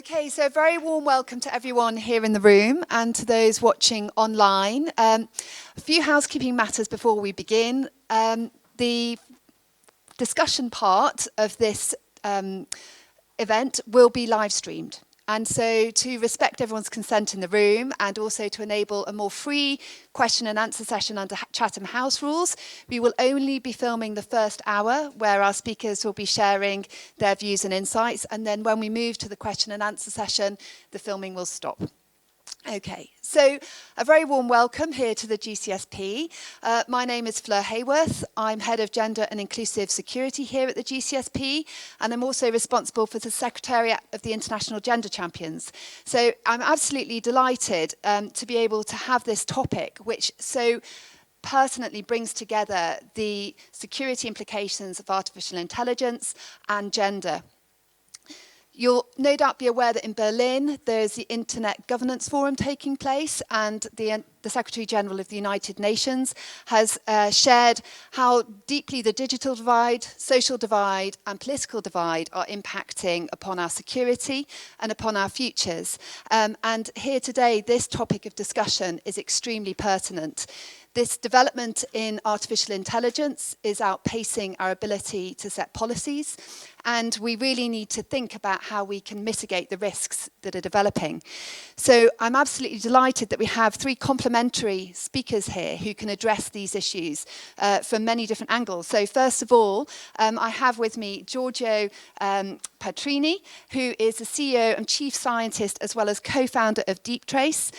Okay, so a very warm welcome to everyone here in the room and to those watching online. A few housekeeping matters before we begin. The discussion part of this event will be live streamed. And so to respect everyone's consent in the room and also to enable a more free question and answer session under Chatham House rules, we will only be filming the first hour where our speakers will be sharing their views and insights. And then when we move to the question and answer session, the filming will stop. Okay, so a very warm welcome here to the GCSP. My name is Fleur Hayworth. I'm Head of Gender and Inclusive Security here at the GCSP, and I'm also responsible for the Secretariat of the International Gender Champions. So I'm absolutely delighted to be able to have this topic, which so pertinently brings together the security implications of artificial intelligence and gender. You'll no doubt be aware that in Berlin there's the Internet Governance Forum taking place, and the Secretary General of the United Nations has shared how deeply the digital divide, social divide and political divide are impacting upon our security and upon our futures. And here today, this topic of discussion is extremely pertinent. This development in artificial intelligence is outpacing our ability to set policies, and we really need to think about how we can mitigate the risks that are developing. So I'm absolutely delighted that we have three complementary speakers here who can address these issues from many different angles. So first of all, I have with me Giorgio Petrini, who is the CEO and Chief Scientist as well as co-founder of DeepTrace.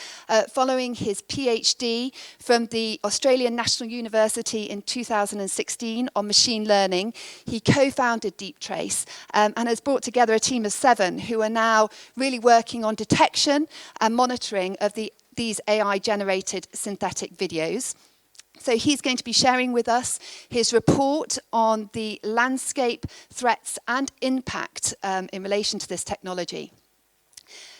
Following his PhD from the Australian National University in 2016 on machine learning, he co-founded DeepTrace and has brought together a team of 7 who are now really working on detection and monitoring of these AI-generated synthetic videos. So he's going to be sharing with us his report on the landscape, threats and impact in relation to this technology.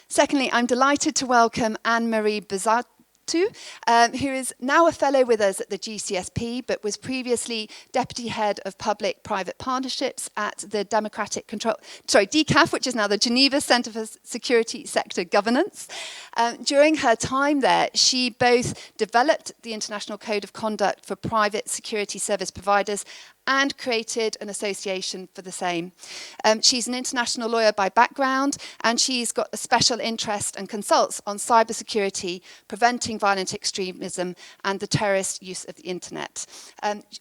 Secondly, I'm delighted to welcome Anne-Marie Bazatu, who is now a fellow with us at the GCSP, but was previously Deputy Head of Public-Private Partnerships at the DCAF, which is now the Geneva Centre for Security Sector Governance. During her time there, she both developed the International Code of Conduct for Private Security Service Providers and created an association for the same. She's an international lawyer by background, and she's got a special interest and consults on cybersecurity, preventing violent extremism, and the terrorist use of the internet.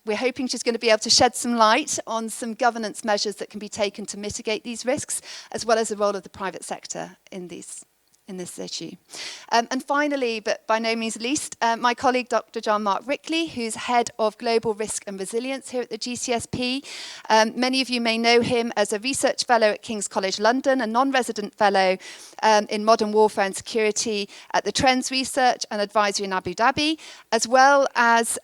We're hoping she's going to be able to shed some light on some governance measures that can be taken to mitigate these risks, as well as the role of the private sector in this issue. And finally, but by no means least, my colleague Dr. John Mark Rickley, who's Head of Global Risk and Resilience here at the GCSP. Many of you may know him as a Research Fellow at King's College London, a non-resident Fellow in Modern Warfare and Security at the Trends Research and Advisory in Abu Dhabi, as well as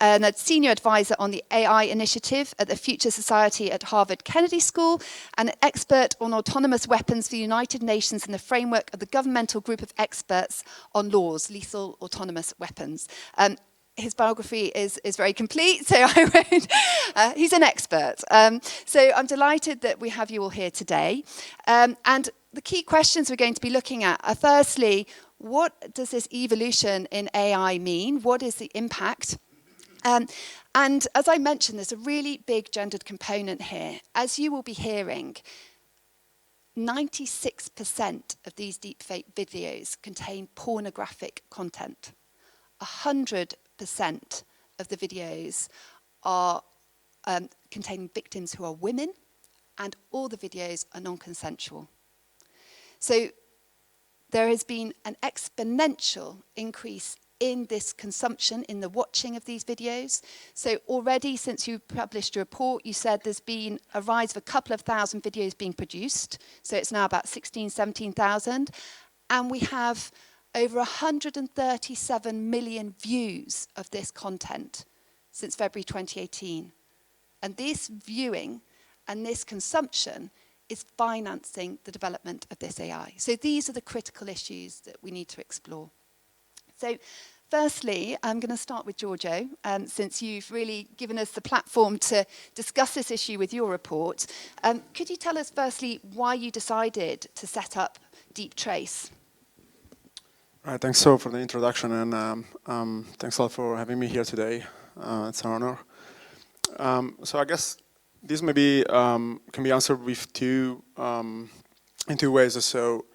and a senior advisor on the AI initiative at the Future Society at Harvard Kennedy School, and an expert on autonomous weapons for the United Nations in the framework of the Governmental Group of Experts on Laws, Lethal Autonomous Weapons. His biography is very complete, so I won't. He's an expert. So I'm delighted that we have you all here today. And the key questions we're going to be looking at are firstly, what does this evolution in AI mean? What is the impact? And as I mentioned, there's a really big gendered component here. As you will be hearing, 96% of these deepfake videos contain pornographic content. 100% of the videos are containing victims who are women, and all the videos are non-consensual. So there has been an exponential increase in this consumption, in the watching of these videos. So already since you published your report, you said there's been a rise of a couple of thousand videos being produced. So it's now about 17,000. And we have over 137 million views of this content since February 2018. And this viewing and this consumption is financing the development of this AI. So these are the critical issues that we need to explore. So firstly, I'm going to start with Giorgio, since you've really given us the platform to discuss this issue with your report. Could you tell us firstly why you decided to set up DeepTrace? All right, thanks so for the introduction, and thanks a lot for having me here today. It's an honor. So I guess this maybe can be answered with in two ways. So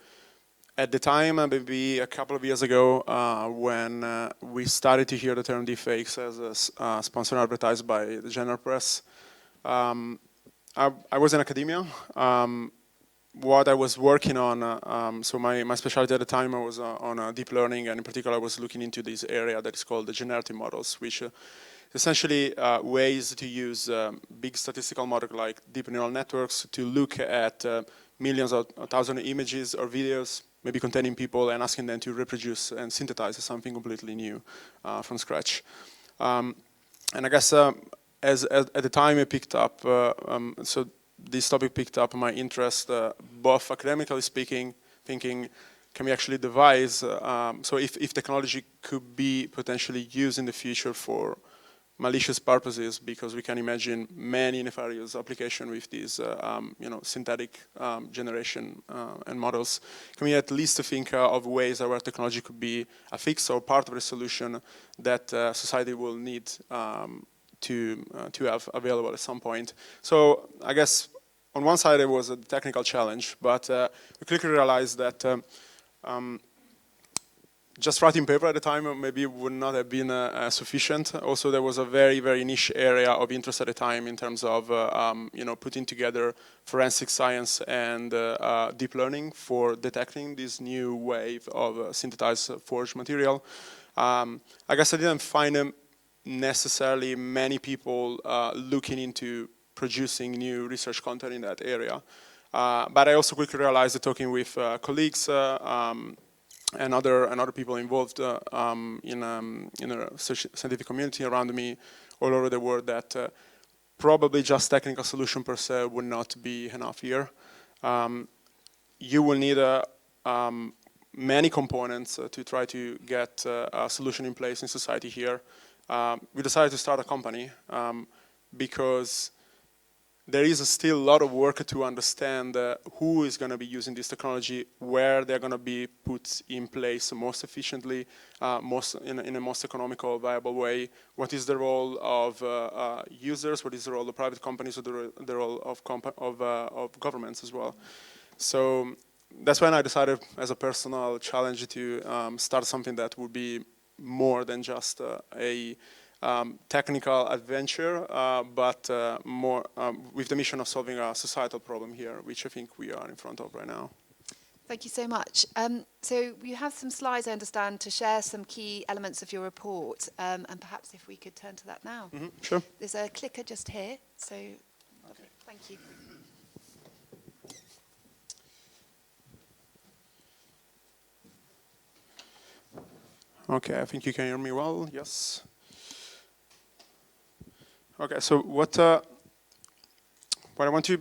at the time, maybe a couple of years ago, when we started to hear the term deepfakes as sponsored and advertised by the general press, I was in academia. What I was working on, so my specialty at the time was on deep learning, and in particular I was looking into this area that is called the generative models, which essentially ways to use big statistical models like deep neural networks to look at millions or thousands of images or videos, maybe containing people, and asking them to reproduce and synthesize something completely new from scratch. And I guess as at the time it picked up, so this topic picked up my interest, both academically speaking, thinking, can we actually devise, so if technology could be potentially used in the future for malicious purposes, because we can imagine many nefarious applications with these synthetic generation and models, can we at least think of ways where technology could be a fix or part of the solution that society will need to have available at some point. So I guess on one side it was a technical challenge, but we quickly realized that just writing paper at the time maybe would not have been sufficient. Also, there was a very, very niche area of interest at the time in terms of putting together forensic science and deep learning for detecting this new wave of synthesized forged material. I guess I didn't find necessarily many people looking into producing new research content in that area. But I also quickly realized that talking with colleagues and other people involved in a scientific community around me all over the world, that probably just technical solution per se would not be enough here. You will need many components to try to get a solution in place in society here. We decided to start a company because there is still a lot of work to understand who is going to be using this technology, where they're going to be put in place most efficiently, in a most economical, viable way. What is the role of users? What is the role of private companies? Or the role of governments as well? So that's when I decided, as a personal challenge, to start something that would be more than just a technical adventure, but more with the mission of solving a societal problem here, which I think we are in front of right now. Thank you so much. So you have some slides, I understand, to share some key elements of your report, and perhaps if we could turn to that now. Mm-hmm. Sure. There's a clicker just here, so okay. Thank you. Okay, I think you can hear me well, yes. Okay, so what I want to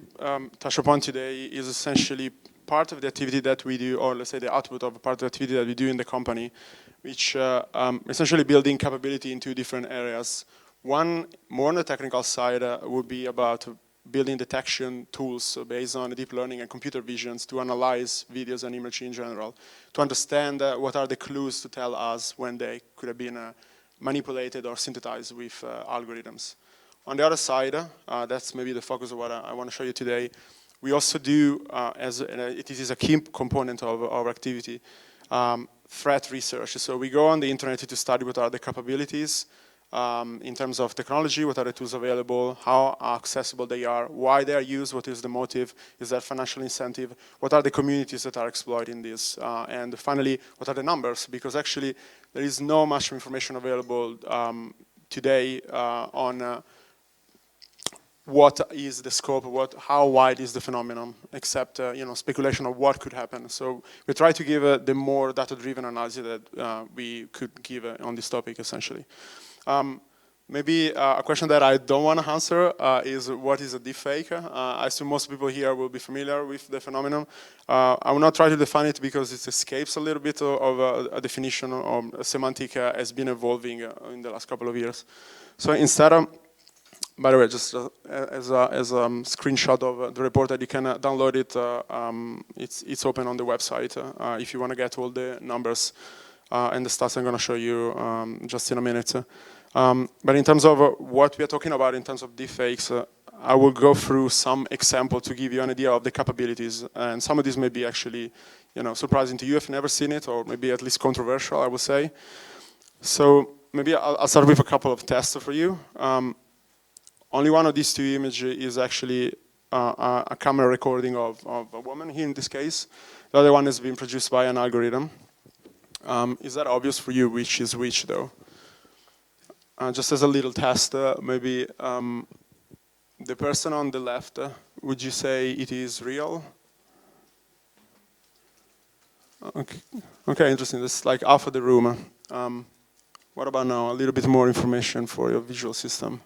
touch upon today is essentially part of the activity that we do, or let's say the output of a part of the activity that we do in the company, which essentially building capability in two different areas. One, more on the technical side, would be about building detection tools based on deep learning and computer visions to analyze videos and images in general, to understand what are the clues to tell us when they could have been manipulated or synthesized with algorithms. On the other side, that's maybe the focus of what I want to show you today. We also do, it is a key component of our activity, threat research. So we go on the internet to study what are the capabilities in terms of technology, what are the tools available, how accessible they are, why they are used, what is the motive, is there financial incentive, what are the communities that are exploiting this, and finally, what are the numbers, because actually there is not much information available today on what is the scope, how wide is the phenomenon, except speculation of what could happen. So we try to give the more data-driven analysis that we could give on this topic, essentially. Maybe a question that I don't want to answer is what is a deepfake? I assume most people here will be familiar with the phenomenon. I will not try to define it because it escapes a little bit of a definition or a semantic has been evolving in the last couple of years. So instead, by the way, just as a screenshot of the report that you can download it, it's open on the website if you want to get all the numbers and the stats I'm going to show you just in a minute. But in terms of what we are talking about in terms of deepfakes, I will go through some examples to give you an idea of the capabilities. And some of these may be actually, surprising to you if you've never seen it, or maybe at least controversial, I would say. So maybe I'll start with a couple of tests for you. Only one of these two images is actually a camera recording of a woman here in this case. The other one has been produced by an algorithm. Is that obvious for you which is which though? Just as a little test, maybe the person on the left, would you say it is real? Okay, interesting. That's like half of the room. What about now? A little bit more information for your visual system.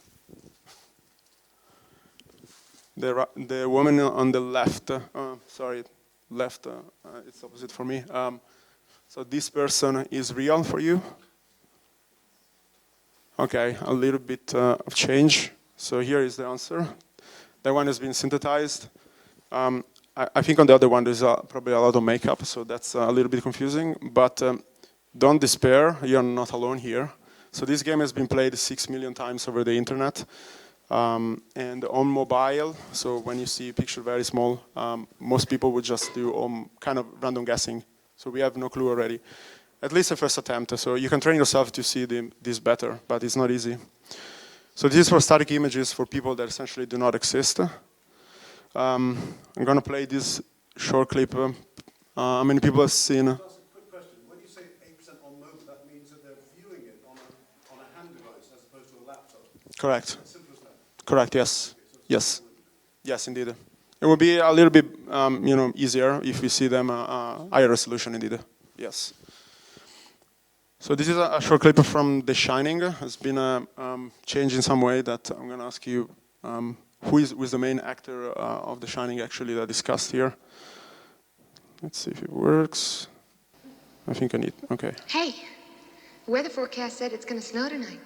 The woman on the left, left, it's opposite for me. So this person is real for you? Okay, a little bit of change. So here is the answer. That one has been synthesized. I think on the other one there's probably a lot of makeup, so that's a little bit confusing. But don't despair, you're not alone here. So this game has been played 6 million times over the internet. And on mobile, so when you see a picture very small, most people would just do kind of random guessing. So we have no clue already. At least a first attempt, so you can train yourself to see this better, but it's not easy. So this is for static images for people that essentially do not exist. I'm going to play this short clip. How many people have seen? Just a quick question. When you say 8% on mobile, that means that they're viewing it on a hand device as opposed to a laptop? Correct. As simple as that? Correct, yes. Yes. Yes, indeed. It will be a little bit easier if we see them higher resolution, indeed. Yes. So this is a short clip from The Shining. It's been changed in some way that I'm going to ask you who is the main actor of The Shining actually that discussed here. Let's see if it works. I think I need, okay. Hey, the weather forecast said it's going to snow tonight.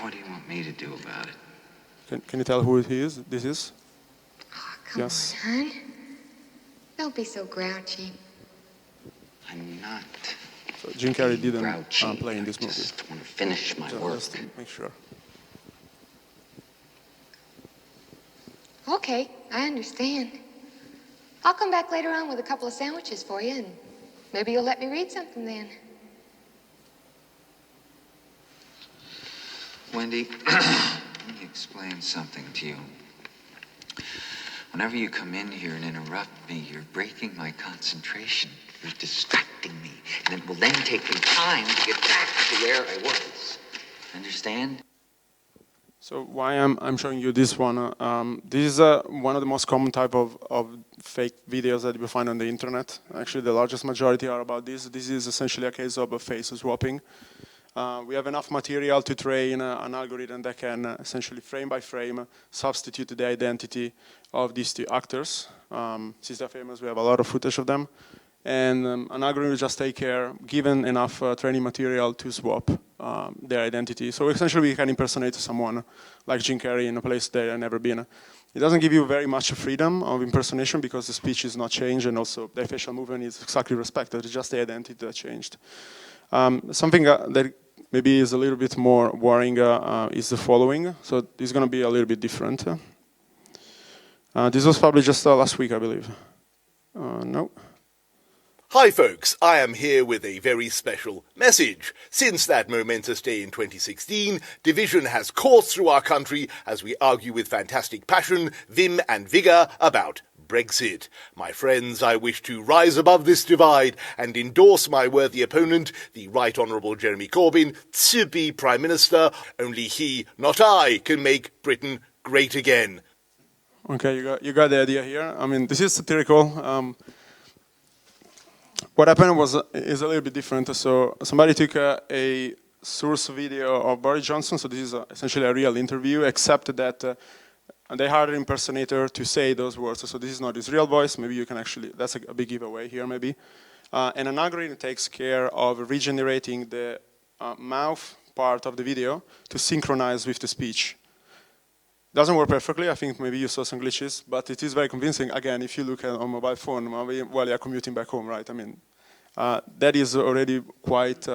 What do you want me to do about it? Can you tell who this is? Oh, come Yes. on, hon. Don't be so grouchy. I'm not. So Jim Carrey didn't grouchy. play in this I movie. just want to finish my work. Just to make sure. Okay, I understand. I'll come back later on with a couple of sandwiches for you, and maybe you'll let me read something then. Wendy, let me explain something to you. Whenever you come in here and interrupt me, you're breaking my concentration. You're distracting me. And it will then take me time to get back to where I was. Understand? So why I'm showing you this one, this is one of the most common type of fake videos that you will find on the internet. Actually, the largest majority are about this. This is essentially a case of a face swapping. We have enough material to train an algorithm that can essentially frame by frame substitute the identity of these two actors. Since they're famous, we have a lot of footage of them. And an algorithm will just take care, given enough training material to swap their identity. So essentially we can impersonate someone like Jim Carrey in a place they have never been. It doesn't give you very much freedom of impersonation because the speech is not changed and also the facial movement is exactly respected. It's just the identity that changed. Something that maybe is a little bit more worrying is the following. So this is going to be a little bit different. This was probably just last week, I believe. No. Hi folks, I am here with a very special message. Since that momentous day in 2016, division has coursed through our country as we argue with fantastic passion, vim and vigour about Brexit. My friends, I wish to rise above this divide and endorse my worthy opponent, the Right Honourable Jeremy Corbyn, to be Prime Minister. Only he, not I, can make Britain great again. Okay, you got the idea here. I mean, this is satirical. what happened is a little bit different. So somebody took a source video of Boris Johnson. So this is essentially a real interview, except that they hired an impersonator to say those words. So this is not his real voice. Maybe you can actually, that's a big giveaway here maybe. And an algorithm takes care of regenerating the mouth part of the video to synchronize with the speech. Doesn't work perfectly. I think maybe you saw some glitches, but it is very convincing. Again, if you look at on mobile phone while you're commuting back home, right? I mean, that is already quite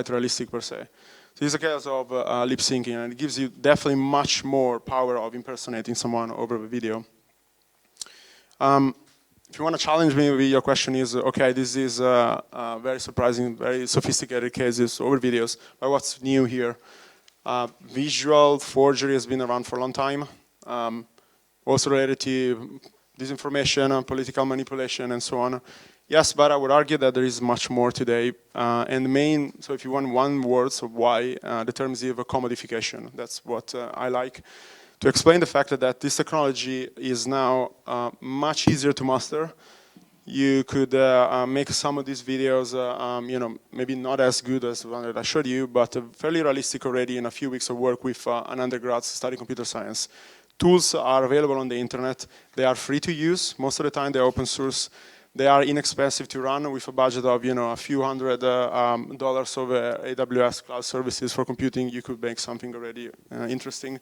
realistic per se. So it's a case of lip syncing, and it gives you definitely much more power of impersonating someone over the video. If you want to challenge me, maybe your question is, okay, this is very surprising, very sophisticated cases over videos, but what's new here? Visual forgery has been around for a long time, also related to disinformation, political manipulation, and so on. Yes, but I would argue that there is much more today. And the main, so if you want one word, so why, the term is a commodification. That's what I like. To explain the fact that this technology is now much easier to master. You could make some of these videos, you know, maybe not as good as the one that I showed you, but fairly realistic already in a few weeks of work with an undergrad studying computer science. Tools are available on the internet. They are free to use. Most of the time, they're open source. They are inexpensive to run with a budget of, you know, a few $100 over AWS cloud services for computing. You could make something already interesting.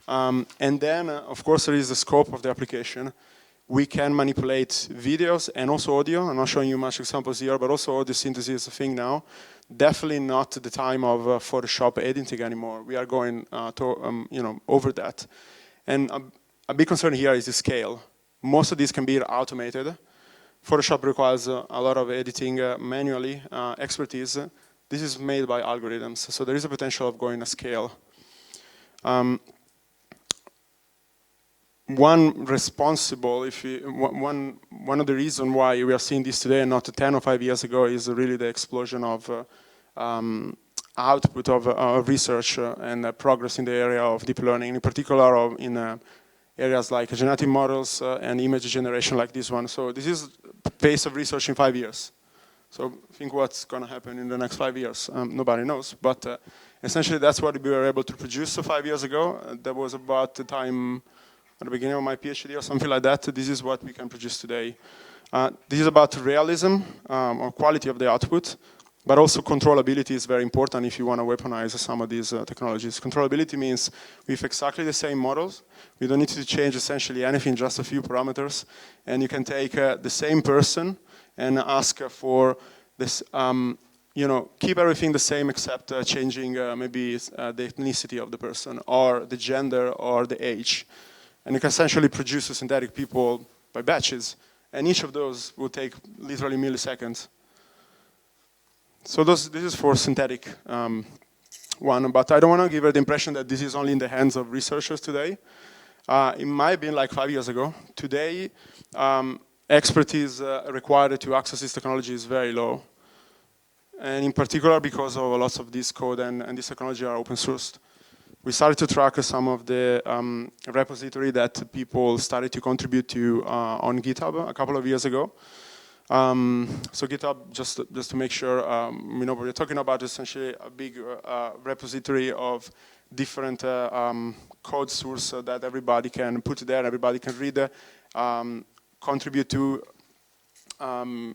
And then, of course, there is the scope of the application. We can manipulate videos and also audio. I'm not showing you much examples here, but also audio synthesis is a thing now. Definitely not the time of Photoshop editing anymore. We are going you know, over that. And a big concern here is the scale. Most of these can be automated. Photoshop requires a lot of editing manually, expertise. This is made by algorithms, so there is a potential of going to scale. One responsible, one of the reasons why we are seeing this today and not 10 or 5 years ago is really the explosion of output of research and progress in the area of deep learning, in particular in areas like genetic models and image generation like this one. So this is the pace of research in 5 years. So think what's going to happen in the next 5 years. Nobody knows, but essentially that's what we were able to produce 5 years ago. That was about the time at the beginning of my PhD or something like that. This is what we can produce today. This is about realism or quality of the output, but also controllability is very important if you want to weaponize some of these technologies. Controllability means with exactly the same models, we don't need to change essentially anything, just a few parameters, and you can take the same person and ask for this, you know, keep everything the same except changing maybe the ethnicity of the person or the gender or the age. And you can essentially produce a synthetic people by batches. And each of those will take literally milliseconds. So this is for synthetic one, but I don't want to give the impression that this is only in the hands of researchers today. It might have been like 5 years ago. Today, expertise required to access this technology is very low. And in particular because of lots of this code and this technology are open sourced. We started to track some of the repository that people started to contribute to on GitHub a couple of years ago. So GitHub, just to make sure we know what we're talking about, essentially a big repository of different code source that everybody can put there, everybody can read, contribute to,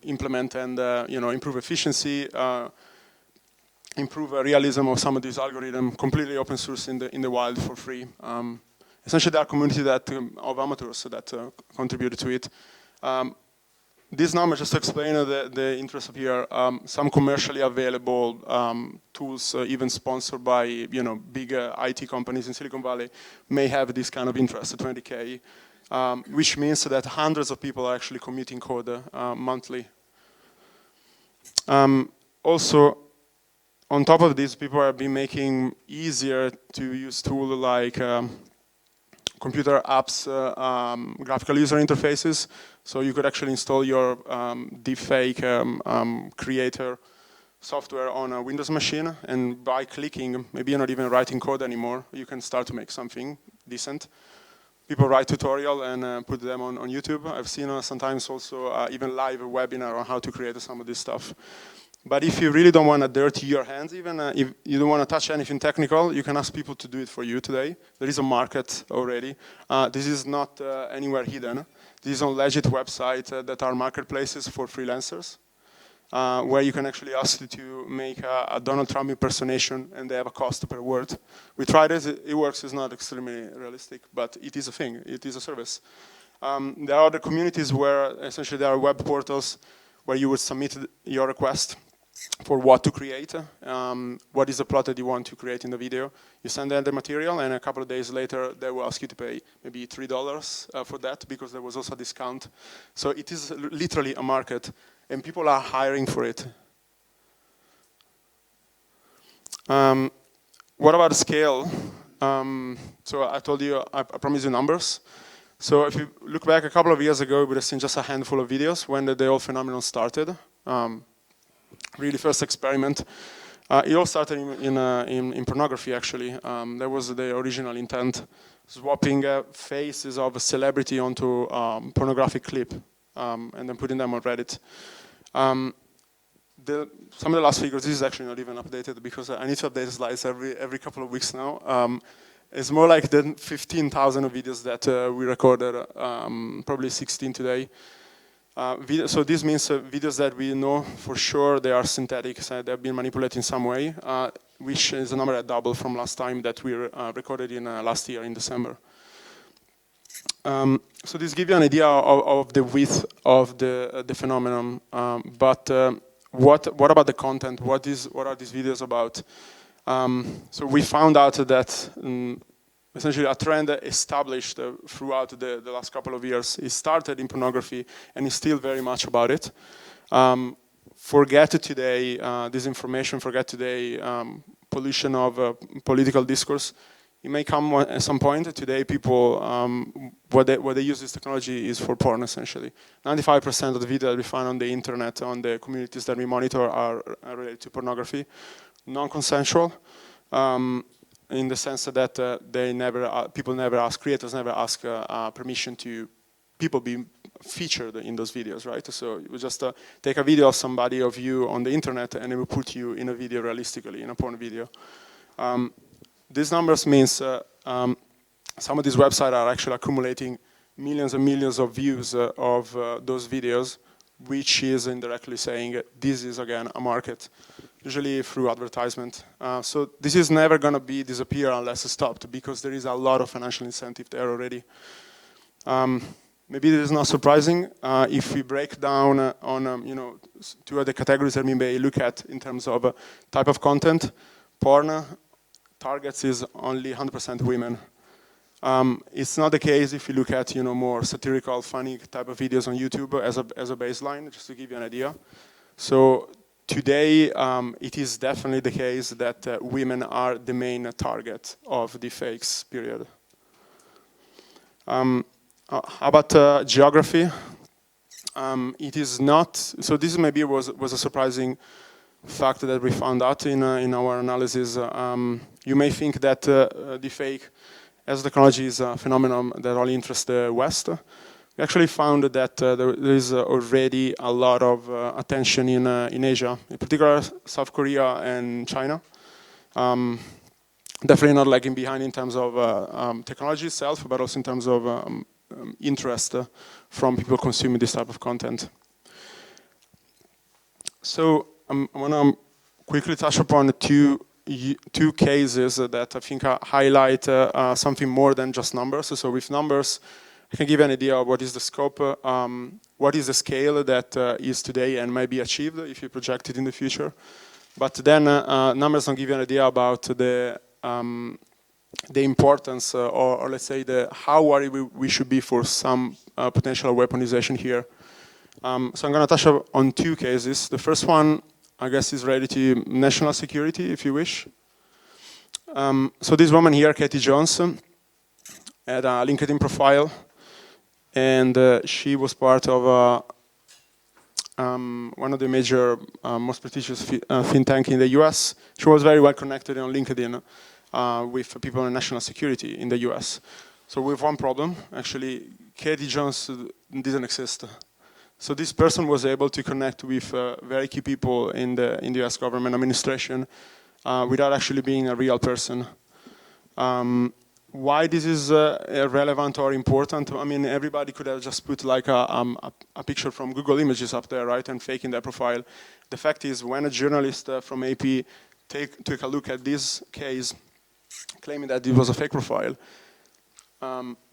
implement and you know, improve efficiency, improve realism of some of these algorithms, completely open source in the wild for free. Essentially, there are community of amateurs that contributed to it. This number, just to explain the interest of here, some commercially available tools, even sponsored by, you know, big IT companies in Silicon Valley, may have this kind of interest, 20K, which means that hundreds of people are actually committing code monthly. Also, on top of this, people have been making easier to use tools like computer apps, graphical user interfaces. So you could actually install your deepfake creator software on a Windows machine, and by clicking, maybe you're not even writing code anymore, you can start to make something decent. people write tutorial and put them on YouTube. I've seen sometimes also even live webinar on how to create some of this stuff. But if you really don't want to dirty your hands, even if you don't want to touch anything technical, you can ask people to do it for you today. There is a market already. This is not anywhere hidden. This is on legit websites that are marketplaces for freelancers, where you can actually ask to make a Donald Trump impersonation, and they have a cost per word. We tried it. It works. It's not extremely realistic, but it is a thing. It is a service. There are other communities where essentially there are web portals where you would submit your request for what to create, what is the plot that you want to create in the video. You send them the material, and a couple of days later, they will ask you to pay maybe $3 for that, because there was also a discount. So it is literally a market, and people are hiring for it. What about scale? So I told you, I promised you numbers. So if you look back a couple of years ago, we would have seen just a handful of videos when the whole phenomenon started. Really first experiment. It all started in pornography, actually. That was the original intent, swapping faces of a celebrity onto pornographic clip and then putting them on Reddit. Some of the last figures, this is actually not even updated because I need to update the slides every couple of weeks now. It's more like the 15,000 videos that we recorded, probably 16 today. So this means videos that we know for sure they are synthetic, so they have been manipulated in some way, which is a number that doubled from last time that we recorded in last year in December. So this gives you an idea of the width of the phenomenon. But what about the content? What are these videos about? So we found out that essentially a trend established throughout the last couple of years. It started in pornography and is still very much about it. Forget today disinformation, forget today pollution of political discourse. It may come at some point. Today people, what they use this technology is for porn essentially. 95% of the videos that we find on the internet, on the communities that we monitor are related to pornography, non-consensual. In the sense that creators never ask permission to people being featured in those videos, right? So you just take a video of somebody of you on the internet and it will put you in a video realistically, in a porn video. These numbers means some of these websites are actually accumulating millions and millions of views of those videos, which is indirectly saying this is again a market. Usually through advertisement. So this is never going to disappear unless it's stopped because there is a lot of financial incentive there already. Maybe this is not surprising if we break down on two of the categories that we may look at in terms of type of content. Porn targets is only 100% women. It's not the case if you look at more satirical, funny type of videos on YouTube as a baseline, just to give you an idea. So today, it is definitely the case that women are the main target of deepfakes, period. How about geography? It is not, so this maybe was a surprising fact that we found out in our analysis. You may think that deepfake as technology is a phenomenon that only interests the West. We actually found that there is already a lot of attention in Asia, in particular South Korea and China. Definitely not lagging behind in terms of technology itself, but also in terms of interest from people consuming this type of content. So I want to quickly touch upon two cases that I think highlight something more than just numbers. So with numbers, I can give you an idea of what is the scope, what is the scale that is today and might be achieved if you project it in the future. But then numbers don't give you an idea about the importance or let's say how worried we should be for some potential weaponization here. So I'm going to touch on two cases. The first one, I guess, is related to national security, if you wish. So this woman here, Katie Jones, had a LinkedIn profile. And she was part of one of the major, most prestigious think tank in the US. She was very well connected on LinkedIn with people in national security in the US. So we have one problem, actually, Katie Jones didn't exist. So this person was able to connect with very key people in the US government administration without actually being a real person. Why this is relevant or important? I mean, everybody could have just put like a picture from Google Images up there, right, and faking their profile. The fact is, when a journalist from AP took a look at this case, claiming that it was a fake profile,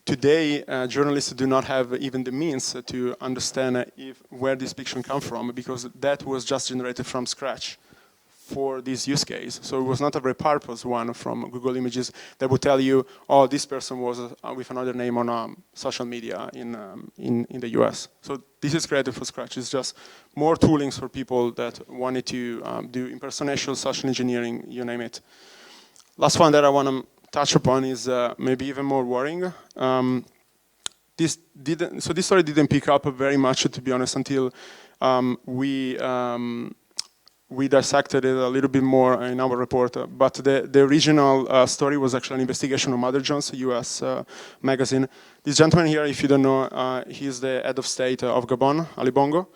today, journalists do not have even the means to understand where this picture comes from, because that was just generated from scratch for this use case. So it was not a repurposed one from Google Images that would tell you, oh, this person was with another name on social media in the US. So this is created from scratch. It's just more toolings for people that wanted to do impersonation, social engineering, you name it. Last one that I want to touch upon is maybe even more worrying. This story didn't pick up very much, to be honest, until we dissected it a little bit more in our report. But the original story was actually an investigation of Mother Jones, a US magazine. This gentleman here, if you don't know, he's the head of state of Gabon, Ali Bongo.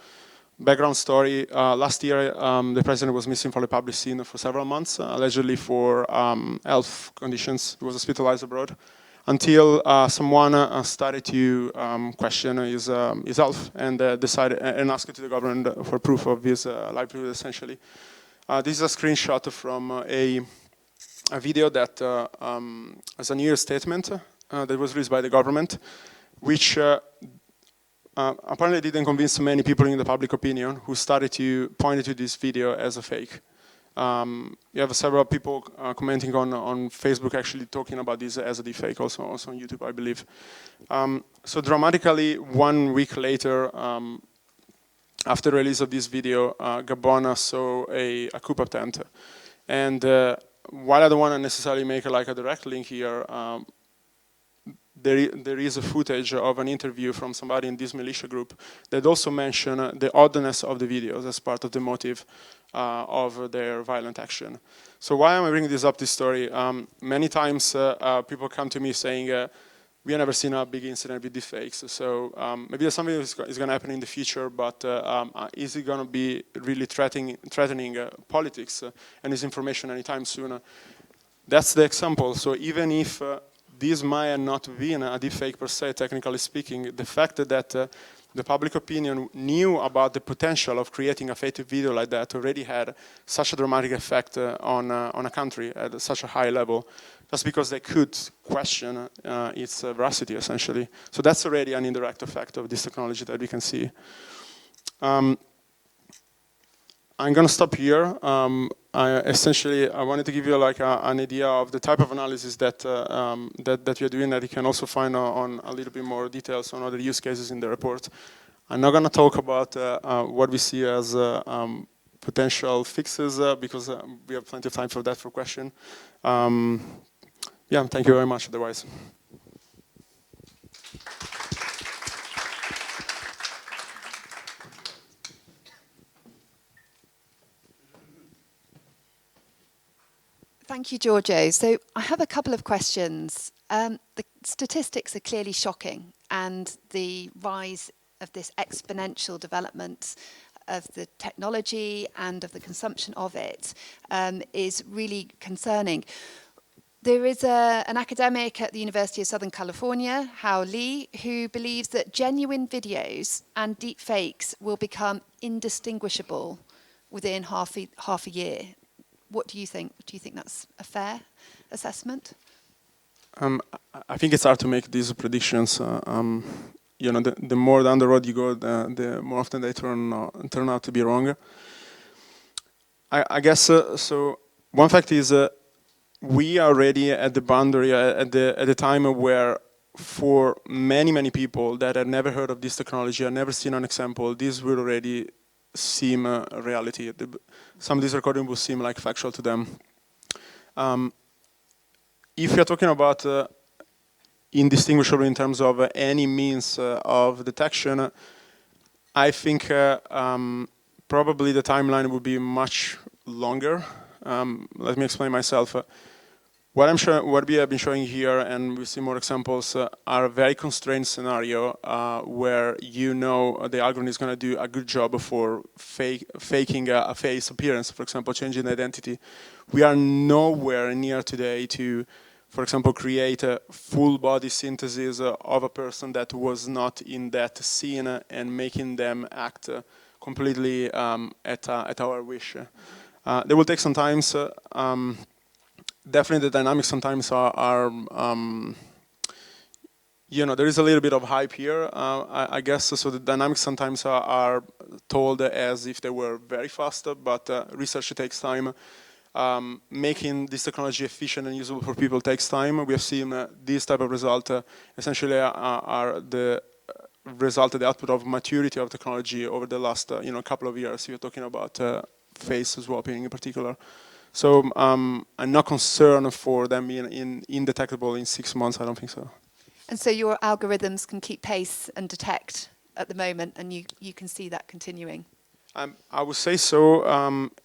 Background story, last year the president was missing from the public scene for several months, allegedly for health conditions. He was hospitalized abroad, until someone started to question his health and decided and asked to the government for proof of his livelihood, essentially. This is a screenshot from a video that as a New Year's statement that was released by the government, which apparently didn't convince many people in the public opinion, who started to point to this video as a fake. You have several people commenting on Facebook, actually talking about this as a deepfake, also on YouTube, I believe. So dramatically, 1 week later, after the release of this video, Gabon saw a coup attempt. And while I don't want to necessarily make a direct link here, there is a footage of an interview from somebody in this militia group that also mentioned the oddness of the videos as part of the motive of their violent action. So why am I bringing this up, this story? Many times people come to me saying, we have never seen a big incident with deepfakes. So maybe there's something is going to happen in the future, but is it going to be really threatening politics and this information anytime soon? That's the example. So even if this might not be a deepfake per se, technically speaking, the fact that the public opinion knew about the potential of creating a fake video like that already had such a dramatic effect on a country at such a high level, just because they could question its veracity, essentially. So that's already an indirect effect of this technology that we can see. I'm going to stop here. Essentially, I wanted to give you an idea of the type of analysis that we are doing, that you can also find on a little bit more details on other use cases in the report. I'm not going to talk about what we see as potential fixes because we have plenty of time for that for question. Yeah, thank you very much otherwise. Thank you, Giorgio. So I have a couple of questions. The statistics are clearly shocking, and the rise of this exponential development of the technology and of the consumption of it is really concerning. There is an academic at the University of Southern California, Hao Li, who believes that genuine videos and deepfakes will become indistinguishable within half a year. What do you think? Do you think that's a fair assessment? I think it's hard to make these predictions. You know, the more down the road you go, the more often they turn out to be wrong. I guess so. One fact is we are already at the boundary at the time where, for many people that had never heard of this technology, had never seen an example, this will already seem a reality. Some of these recordings will seem like factual to them. If you're talking about indistinguishable in terms of any means of detection, I think probably the timeline would be much longer. Let me explain myself. What we have been showing here, and we see more examples, are a very constrained scenario where you know the algorithm is going to do a good job for faking a face appearance, for example, changing the identity. We are nowhere near today to, for example, create a full body synthesis of a person that was not in that scene and making them act completely at our wish. They will take some time. Definitely the dynamics sometimes are you know, there is a little bit of hype here, I guess. So the dynamics sometimes are told as if they were very fast, but research takes time. Making this technology efficient and usable for people takes time. We have seen this type of result essentially are the result, the output of maturity of technology over the last couple of years. You're talking about face swapping in particular. So I'm not concerned for them being indetectable in 6 months. I don't think so. And so your algorithms can keep pace and detect at the moment, and you can see that continuing. I would say so.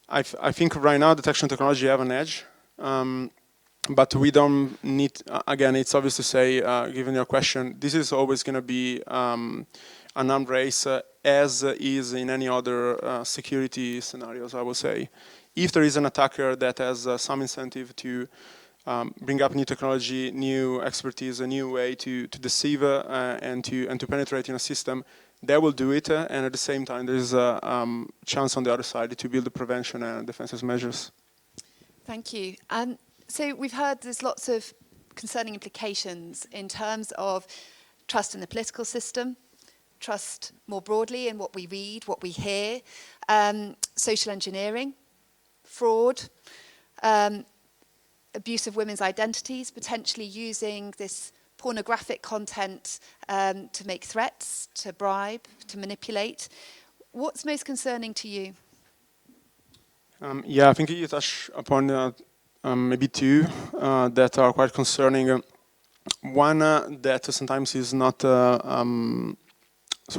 I think right now detection technology have an edge, but we don't need. Again, it's obvious to say, given your question, this is always going to be an armed race, as is in any other security scenarios. I would say, if there is an attacker that has some incentive to bring up new technology, new expertise, a new way to deceive and to penetrate in a system, they will do it, and at the same time, there is a chance on the other side to build the prevention and defensive measures. Thank you. So we've heard there's lots of concerning implications in terms of trust in the political system, trust more broadly in what we read, what we hear, social engineering, fraud, abuse of women's identities, potentially using this pornographic content to make threats, to bribe, to manipulate. What's most concerning to you? Yeah, I think you touched upon maybe two that are quite concerning. One that sometimes is not so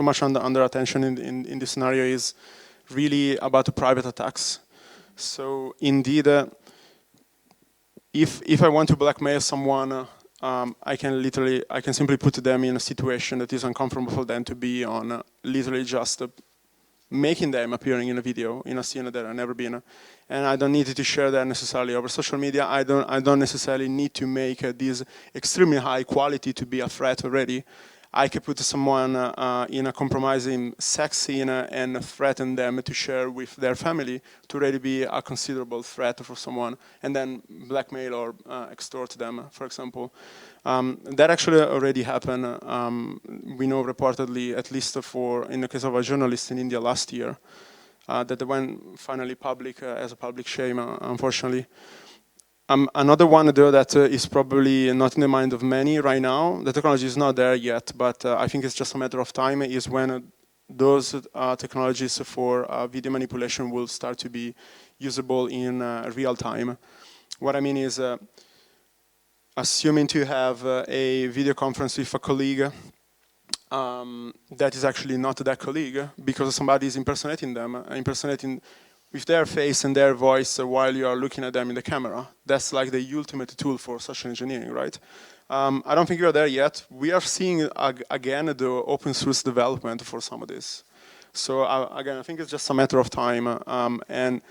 much under attention in this scenario is really about the private attacks. So indeed, if I want to blackmail someone, I can simply put them in a situation that is uncomfortable for them to be on, literally just making them appearing in a video, in a scene that I've never been. And I don't need to share that necessarily over social media. I don't necessarily need to make this extremely high quality to be a threat already. I can put someone in a compromising sex scene and threaten them to share with their family to really be a considerable threat for someone, and then blackmail or extort them, for example. That actually already happened. We know reportedly, at least in the case of a journalist in India last year, that went finally public as a public shame, unfortunately. Another one, though, that is probably not in the mind of many right now, the technology is not there yet, but I think it's just a matter of time, is when those technologies for video manipulation will start to be usable in real time. What I mean is, assuming to have a video conference with a colleague that is actually not that colleague, because somebody is impersonating them, impersonating with their face and their voice while you are looking at them in the camera. That's like the ultimate tool for social engineering, right? I don't think we are there yet. We are seeing, again, the open source development for some of this. So again, I think it's just a matter of time. And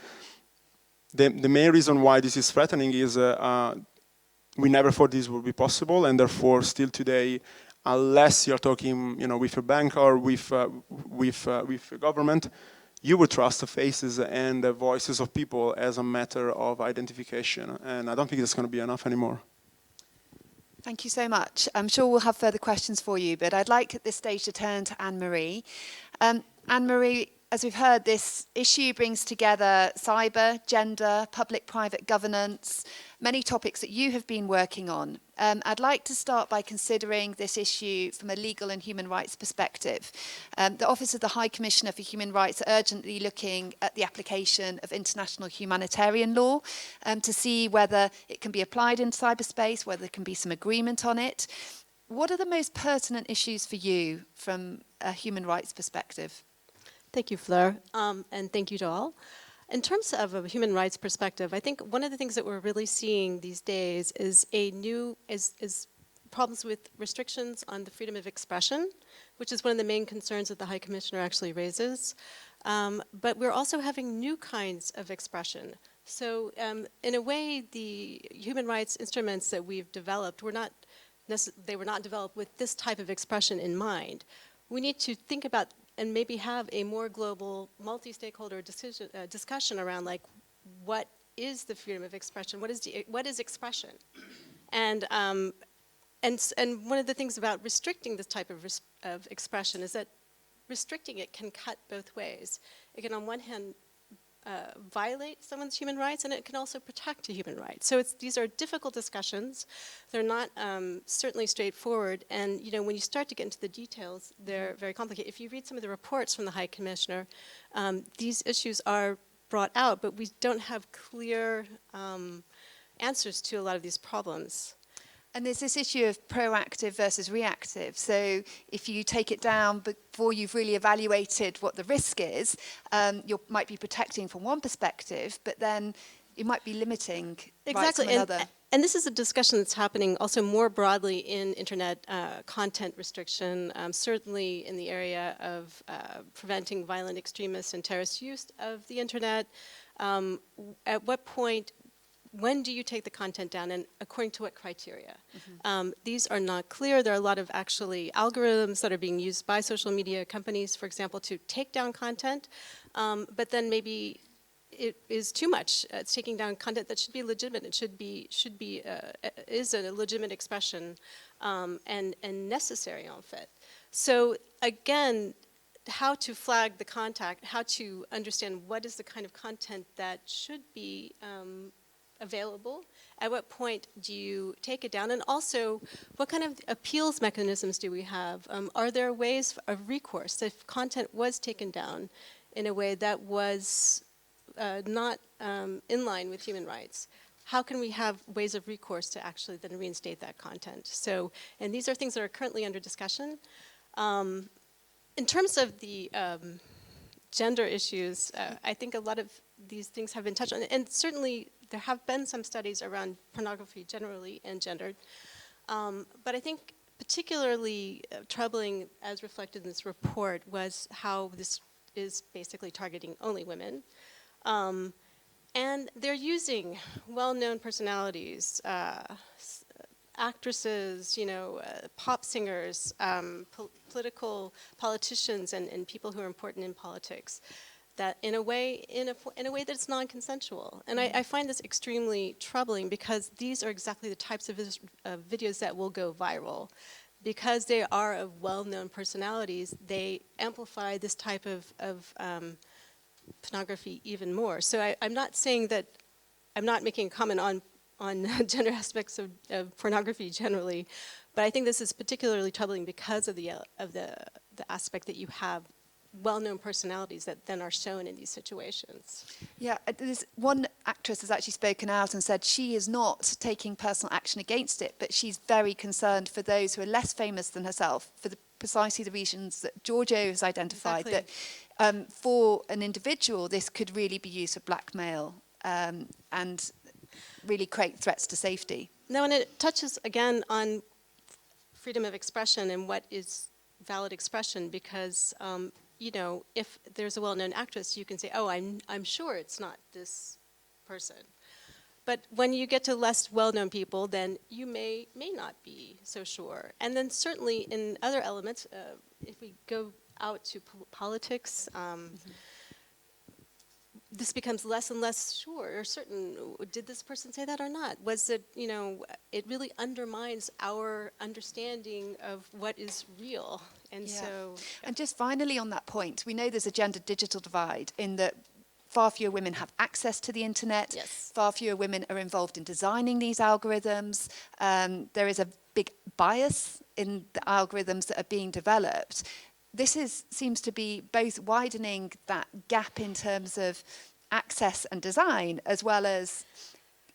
the main reason why this is threatening is we never thought this would be possible, and therefore still today, unless you're talking with a bank or with a government, you would trust the faces and the voices of people as a matter of identification. And I don't think it's going to be enough anymore. Thank you so much. I'm sure we'll have further questions for you, but I'd like at this stage to turn to Anne-Marie. Anne-Marie, as we've heard, this issue brings together cyber, gender, public-private governance, many topics that you have been working on. I'd like to start by considering this issue from a legal and human rights perspective. The Office of the High Commissioner for Human Rights are urgently looking at the application of international humanitarian law to see whether it can be applied in cyberspace, whether there can be some agreement on it. What are the most pertinent issues for you from a human rights perspective? Thank you, Fleur, and thank you to all. In terms of a human rights perspective, I think one of the things that we're really seeing these days is is problems with restrictions on the freedom of expression, which is one of the main concerns that the High Commissioner actually raises. But we're also having new kinds of expression. So in a way, the human rights instruments that we've developed they were not developed with this type of expression in mind. We need to think about and maybe have a more global, multi-stakeholder discussion around, like, what is the freedom of expression? What is expression? And one of the things about restricting this type of expression is that restricting it can cut both ways. It can, on one hand, violate someone's human rights, and it can also protect a human right. So these are difficult discussions. They're not certainly straightforward, and when you start to get into the details, they're very complicated. If you read some of the reports from the High Commissioner, these issues are brought out, but we don't have clear answers to a lot of these problems. And there's this issue of proactive versus reactive. So if you take it down before you've really evaluated what the risk is, you might be protecting from one perspective, but then you might be limiting rights from another. And this is a discussion that's happening also more broadly in internet content restriction, certainly in the area of preventing violent extremists and terrorist use of the internet. At what point, when do you take the content down, and according to what criteria? These are not clear. There are a lot of actually algorithms that are being used by social media companies, for example, to take down content, but then maybe it is too much. It's taking down content that should be legitimate. It is a legitimate expression and necessary en fait. So again, how to flag the contact, how to understand what is the kind of content that should be available, at what point do you take it down, and also what kind of appeals mechanisms do we have? Are there ways of recourse if content was taken down in a way that was not in line with human rights? How can we have ways of recourse to actually then reinstate that content? So, and these are things that are currently under discussion. In terms of the gender issues, I think a lot of these things have been touched on, and certainly there have been some studies around pornography generally and gendered. But I think particularly troubling, as reflected in this report, was how this is basically targeting only women. And they're using well-known personalities, actresses, pop singers, politicians, and people who are important in politics, that in a way that's non-consensual. And I find this extremely troubling, because these are exactly the types of videos that will go viral. Because they are of well-known personalities, they amplify this type of pornography even more. So I'm not saying that, I'm not making a comment on gender aspects of pornography generally, but I think this is particularly troubling because of the aspect that you have well-known personalities that then are shown in these situations. Yeah, there's one actress has actually spoken out and said she is not taking personal action against it, but she's very concerned for those who are less famous than herself, for precisely the reasons that Giorgio has identified, Exactly. that for an individual this could really be used for blackmail and really create threats to safety. Now, and it touches again on freedom of expression and what is valid expression, because if there's a well-known actress, you can say, oh, I'm sure it's not this person. But when you get to less well-known people, then you may not be so sure. And then certainly in other elements, if we go out to politics, this becomes less and less sure or certain. Did this person say that or not? Was it, it really undermines our understanding of what is real. And so... Yeah. And just finally on that point, we know there's a gender-digital divide in that far fewer women have access to the internet. Yes. Far fewer women are involved in designing these algorithms. There is a big bias in the algorithms that are being developed. This seems to be both widening that gap in terms of access and design, as well as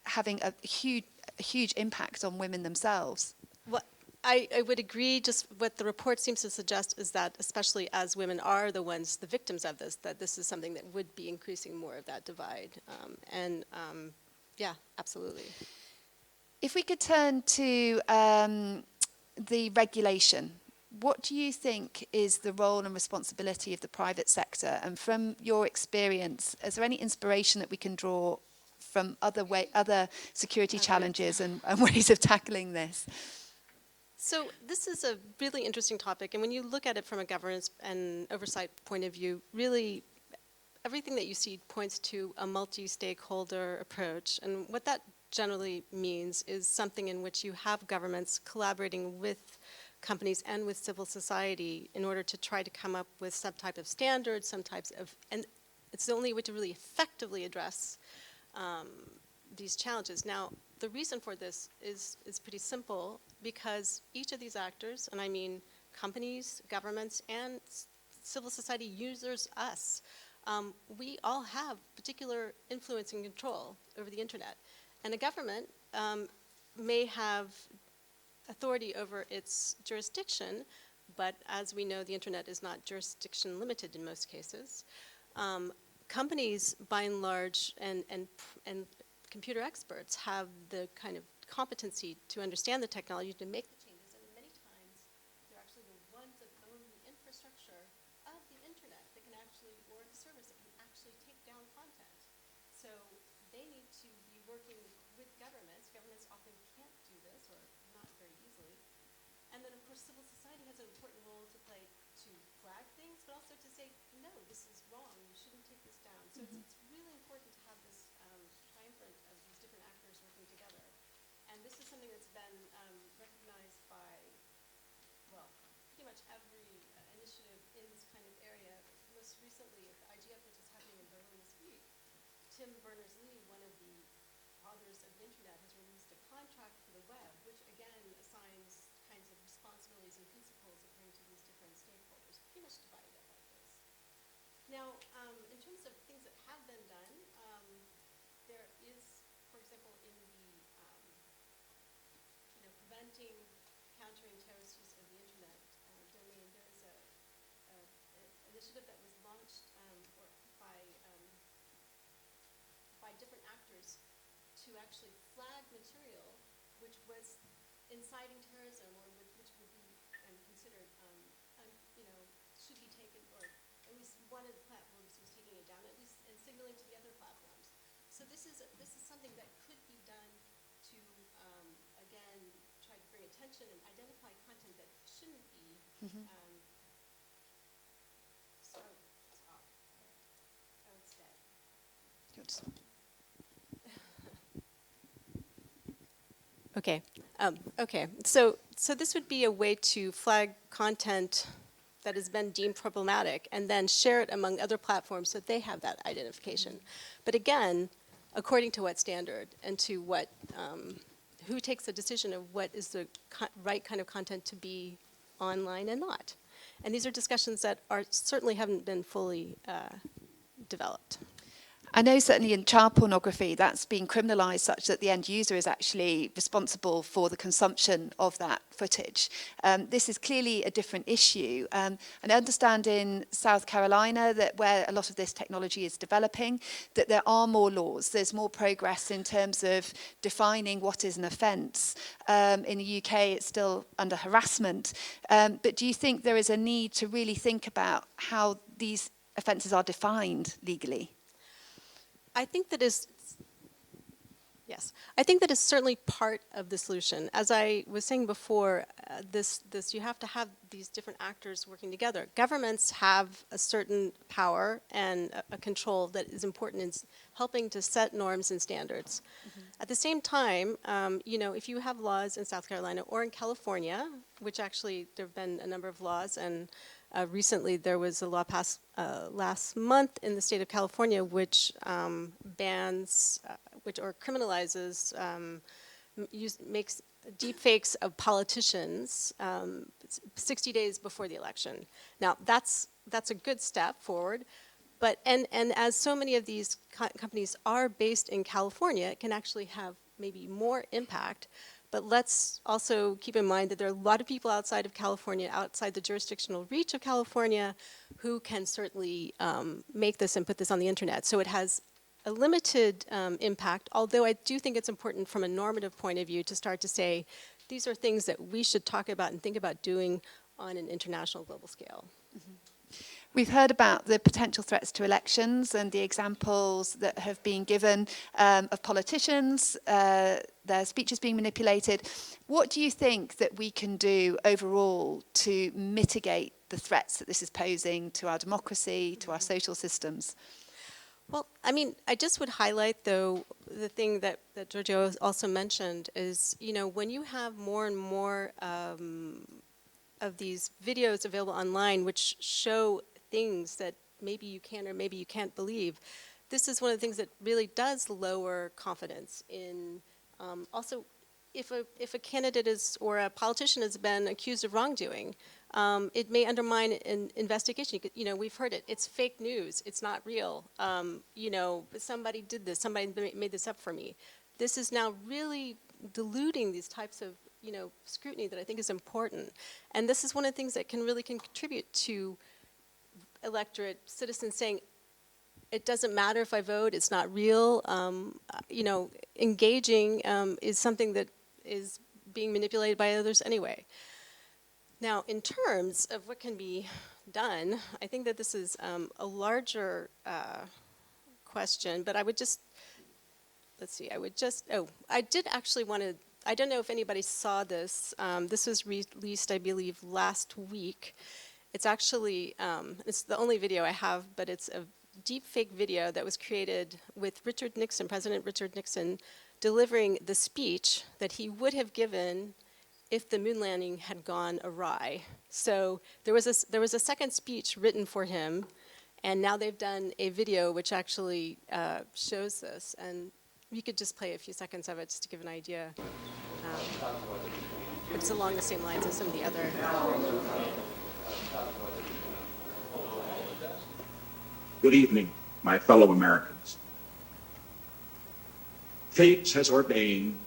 having a huge impact on women themselves. Well, I would agree. Just what the report seems to suggest is that, especially as women are the ones, the victims of this, that this is something that would be increasing more of that divide. Yeah, absolutely. If we could turn to the regulation, what do you think is the role and responsibility of the private sector? And from your experience, is there any inspiration that we can draw from other security challenges and ways of tackling this? So this is a really interesting topic, and when you look at it from a governance and oversight point of view, really everything that you see points to a multi-stakeholder approach. And what that generally means is something in which you have governments collaborating with companies and with civil society in order to try to come up with some type of standards, and it's the only way to really effectively address these challenges. Now, the reason for this is pretty simple, because each of these actors, and I mean companies, governments, and civil society users, us, we all have particular influence and control over the internet. And a government may have authority over its jurisdiction, but as we know, the internet is not jurisdiction limited in most cases. Companies, by and large, and computer experts have the kind of competency to understand the technology to make the changes, and many times they're actually the ones that own the infrastructure of the internet that can actually, or the service that can actually take down content. So they need to be working with governments. Governments often can't do this, or not very easily. And then, of course, civil society has an important role to play to flag things, but also to say, no, this is wrong, you shouldn't take this down. So it's really important to have this triumvirate of these different actors working together. And this is something that's been recognized by, well, pretty much every initiative in this kind of area. Most recently, at the IGF, which is happening in Berlin this week, Tim Berners-Lee, one of the authors of the internet, has released a contract for the web, which again assigns kinds of responsibilities and principles according to these different stakeholders, pretty much divided up like this. Now, in terms of things that have been done, there is, for example, in the preventing, countering terrorist use of the internet domain, there is an initiative that was launched by different actors to actually flag material which was inciting terrorism, or which would be considered, should be taken, or at least one of the platforms was taking it down, at least, and signaling to the other platforms. So this is something that could be done to, again, try to bring attention and identify content that shouldn't be. So it's off. Oh, it's dead. Good. Okay. Okay. So this would be a way to flag content that has been deemed problematic and then share it among other platforms so that they have that identification. But again, according to what standard and to what, who takes the decision of what is the right kind of content to be online and not. And these are discussions that certainly haven't been fully developed. I know certainly in child pornography that's been criminalised such that the end user is actually responsible for the consumption of that footage. This is clearly a different issue. And I understand in South Carolina that where a lot of this technology is developing, that there are more laws. There's more progress in terms of defining what is an offence. In the UK, it's still under harassment. But do you think there is a need to really think about how these offences are defined legally? I think that is, yes, I think that is certainly part of the solution. As I was saying before, you have to have these different actors working together. Governments have a certain power and a control that is important in helping to set norms and standards. At the same time, if you have laws in South Carolina or in California, which actually there have been a number of laws, and recently there was a law passed last month in the state of California which bans, or criminalizes, makes deepfakes of politicians 60 days before the election. Now that's a good step forward, but and as so many of these companies are based in California, it can actually have maybe more impact. But let's also keep in mind that there are a lot of people outside of California, outside the jurisdictional reach of California, who can certainly make this and put this on the internet. So it has a limited impact, although I do think it's important from a normative point of view to start to say, these are things that we should talk about and think about doing on an international global scale. Mm-hmm. We've heard about the potential threats to elections and the examples that have been given of politicians, their speeches being manipulated. What do you think that we can do overall to mitigate the threats that this is posing to our democracy, to our social systems? Well, I mean, I just would highlight, though, the thing that Giorgio also mentioned is, you know, when you have more and more of these videos available online which show things that maybe you can or maybe you can't believe, this is one of the things that really does lower confidence in, also, if a candidate is, or a politician has been accused of wrongdoing, it may undermine an investigation. You know, we've heard it. It's fake news. It's not real. You know, somebody did this. Somebody made this up for me. This is now really diluting these types of, you know, scrutiny that I think is important. And this is one of the things that can really contribute to electorate citizens saying, it doesn't matter if I vote. It's not real. You know, engaging is something that is being manipulated by others anyway. Now, in terms of what can be done, I think that this is a larger question, but I would just, let's see, I did actually want to, I don't know if anybody saw this. This was released, I believe, last week. It's actually, it's the only video I have, but it's a deepfake video that was created with Richard Nixon, President Richard Nixon, delivering the speech that he would have given if the moon landing had gone awry. So there was a second speech written for him, and now they've done a video which actually shows this. And you could just play a few seconds of it just to give an idea. It's along the same lines as some of the other. Good evening, my fellow Americans. Fate has ordained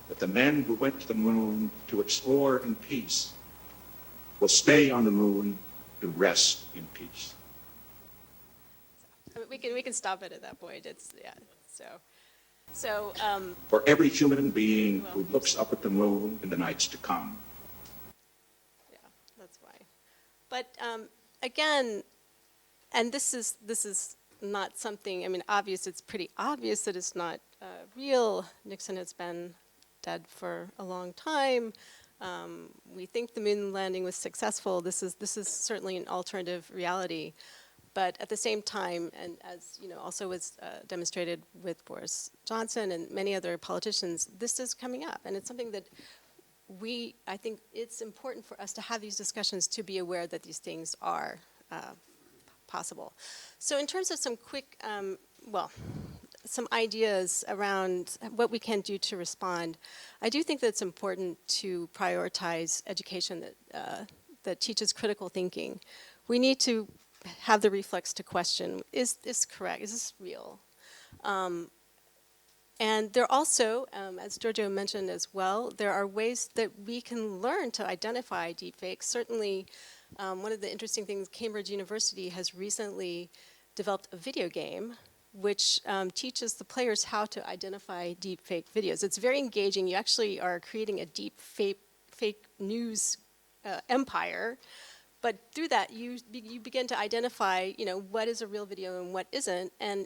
that the men who went to the moon to explore in peace will stay on the moon to rest in peace. We can stop it at that point. It's, yeah, so. For every human being who looks up at the moon in the nights to come. Yeah, that's why. But again, and this is not something, I mean, obvious, it's pretty obvious that it's not real. Nixon has been dead for a long time. We think the moon landing was successful. This is certainly an alternative reality. But at the same time, and as you know, also was demonstrated with Boris Johnson and many other politicians, this is coming up. And it's something that I think it's important for us to have these discussions to be aware that these things are possible. So in terms of some quick, some ideas around what we can do to respond, I do think that it's important to prioritize education that teaches critical thinking. We need to have the reflex to question, is this correct? Is this real? And there also, as Giorgio mentioned as well, there are ways that we can learn to identify deepfakes. Certainly, one of the interesting things, Cambridge University has recently developed a video game which teaches the players how to identify deepfake videos. It's very engaging. You actually are creating a deep fake news empire. But through that, you begin to identify, you know, what is a real video and what isn't. And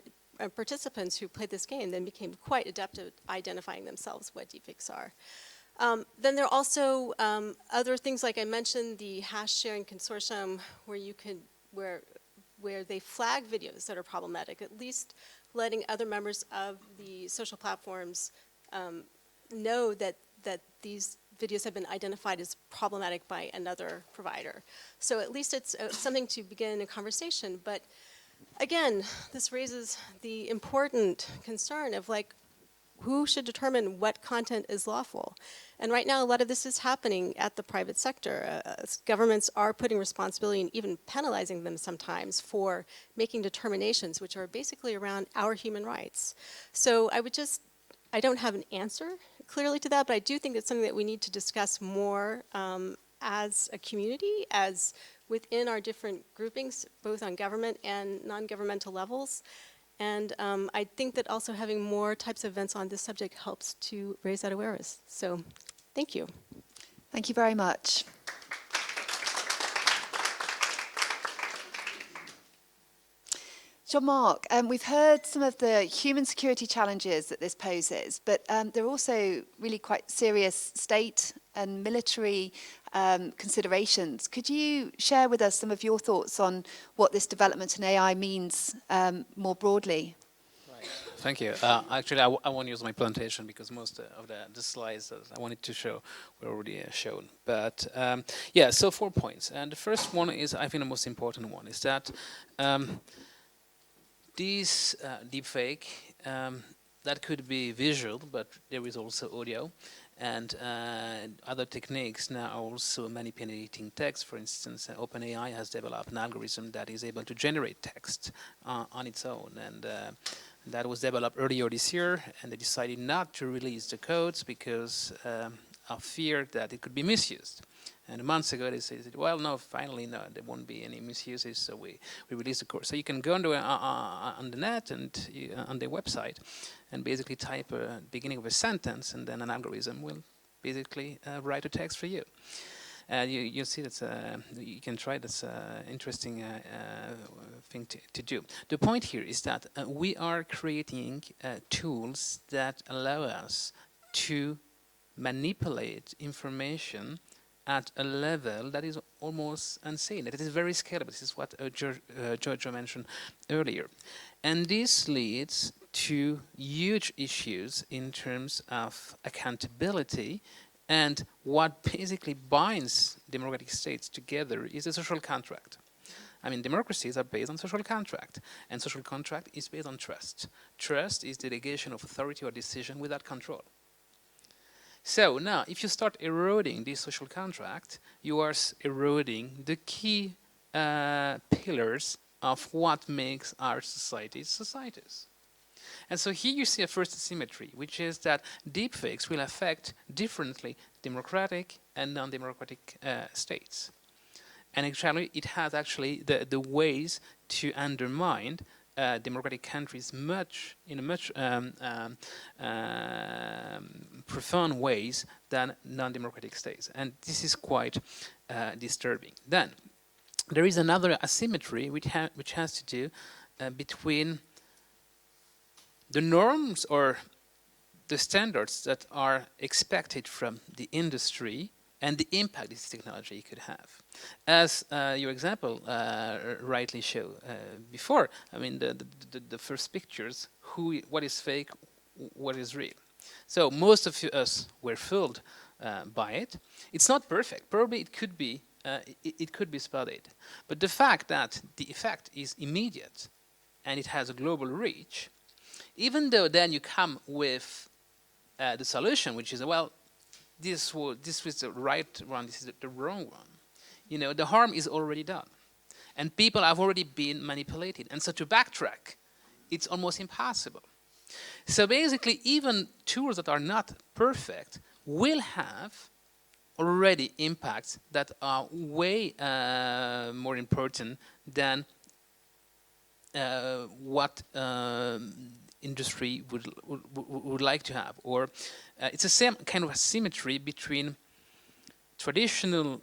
participants who played this game then became quite adept at identifying themselves what deepfakes are. Then there are also other things, like I mentioned, the hash sharing consortium, where you could, where they flag videos that are problematic, at least letting other members of the social platforms know that these videos have been identified as problematic by another provider. So at least it's something to begin a conversation. But again, this raises the important concern of, like, who should determine what content is lawful? And right now, a lot of this is happening at the private sector. Governments are putting responsibility and even penalizing them sometimes for making determinations which are basically around our human rights. So I would just I don't have an answer clearly to that, but I do think it's something that we need to discuss more as a community, as within our different groupings, both on government and non-governmental levels. And I think that also having more types of events on this subject helps to raise that awareness. So, thank you. Thank you very much. Jean-Marc, we've heard some of the human security challenges that this poses, but there are also really quite serious state and military considerations. Could you share with us some of your thoughts on what this development in AI means more broadly? Thank you. Actually, I won't use my presentation because most of the slides that I wanted to show were already shown. But yeah, so 4 points. And the first one is, I think the most important one, is that this deepfake, that could be visual, but there is also audio. And other techniques now are also manipulating text. For instance, OpenAI has developed an algorithm that is able to generate text on its own. And that was developed earlier this year, and they decided not to release the codes because of fear that it could be misused. And months ago they said, well, no, finally, no, there won't be any misuses, so we released the code. So you can go on the net and on their website and basically type a beginning of a sentence, and then an algorithm will basically write a text for you. You'll see that's you can try. That's interesting thing to do. The point here is that we are creating tools that allow us to manipulate information at a level that is almost insane. That is very scalable. This is what Giorgio mentioned earlier, and this leads to huge issues in terms of accountability. And what basically binds democratic states together is a social contract. I mean, democracies are based on social contract, and social contract is based on trust. Trust is delegation of authority or decision without control. So now, if you start eroding this social contract, you are eroding the key pillars of what makes our societies. And so here you see a first asymmetry, which is that deepfakes will affect differently democratic and non-democratic states. And actually, it has actually the ways to undermine democratic countries in a much profound ways than non-democratic states. And this is quite disturbing. Then, there is another asymmetry which has to do between the norms or the standards that are expected from the industry and the impact this technology could have. As your example rightly showed before, I mean, the first pictures, what is fake, what is real. So most of us were fooled by it. It's not perfect. Probably it could be spotted. But the fact that the effect is immediate and it has a global reach, even though then you come with the solution, which is, well, this was the right one, this is the wrong one. You know, the harm is already done. And people have already been manipulated. And so to backtrack, it's almost impossible. So basically, even tools that are not perfect will have already impacts that are way more important than what industry would like to have. Or it's the same kind of asymmetry between traditional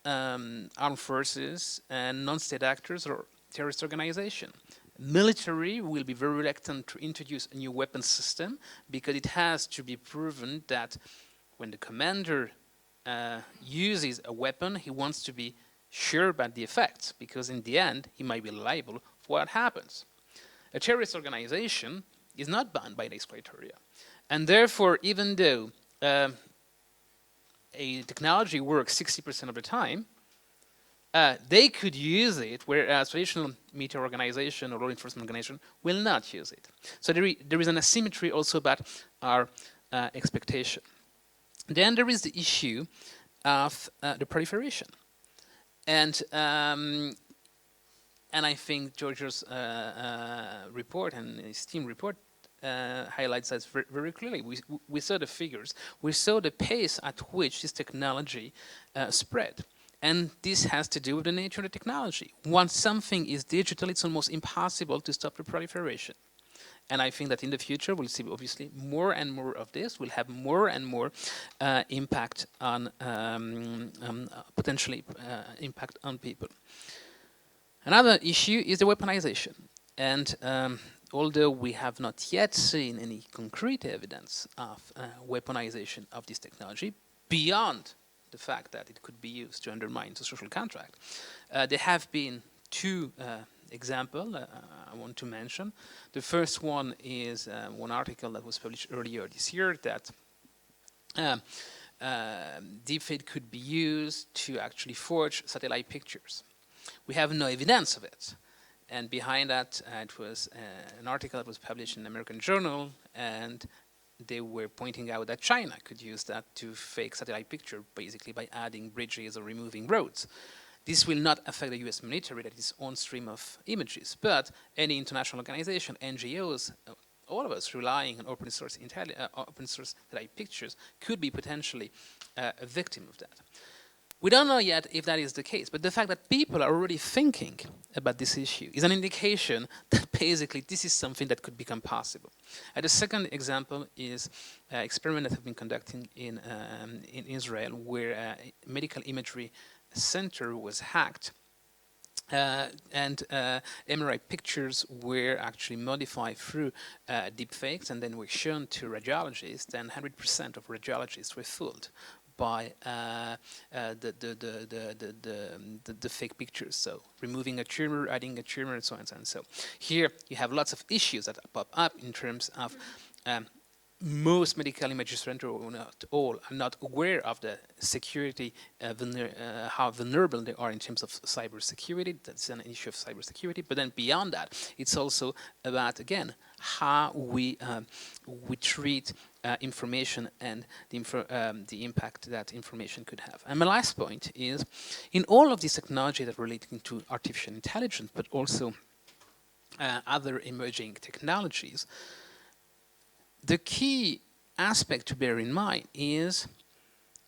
armed forces and non-state actors or terrorist organization. Military will be very reluctant to introduce a new weapon system because it has to be proven that when the commander uses a weapon, he wants to be sure about the effects, because in the end, he might be liable for what happens. A terrorist organization is not bound by these criteria. And therefore, even though a technology works 60% of the time, they could use it, whereas traditional military organization or law enforcement organization will not use it. So there is an asymmetry also about our expectation. Then there is the issue of the proliferation. And I think Giorgio's report and his team report highlights that very clearly. We saw the figures. We saw the pace at which this technology spread. And this has to do with the nature of the technology. Once something is digital, it's almost impossible to stop the proliferation. And I think that in the future, we'll see obviously more and more of this. Will have more and more impact on, potentially impact on people. Another issue is the weaponization. And although we have not yet seen any concrete evidence of weaponization of this technology, beyond the fact that it could be used to undermine the social contract, there have been two examples I want to mention. The first one is one article that was published earlier this year that deepfake could be used to actually forge satellite pictures. We have no evidence of it. And behind that, it was an article that was published in an American journal, and they were pointing out that China could use that to fake satellite picture, basically by adding bridges or removing roads. This will not affect the US military, that is on stream of images, but any international organization, NGOs, all of us relying on open source satellite pictures could be potentially a victim of that. We don't know yet if that is the case, but the fact that people are already thinking about this issue is an indication that basically this is something that could become possible. And the second example is an experiment that have been conducting in Israel, where a medical imagery center was hacked, and MRI pictures were actually modified through deepfakes and then were shown to radiologists, and 100% of radiologists were fooled by the fake pictures. So removing a tumor, adding a tumor, and so on and so on. So here you have lots of issues that pop up in terms of most medical image centers, or not all, are not aware of the security, how vulnerable they are in terms of cybersecurity. That's an issue of cybersecurity. But then beyond that, it's also about, again, how we treat information and the impact that information could have. And my last point is, in all of these technology that relating to artificial intelligence, but also other emerging technologies, the key aspect to bear in mind is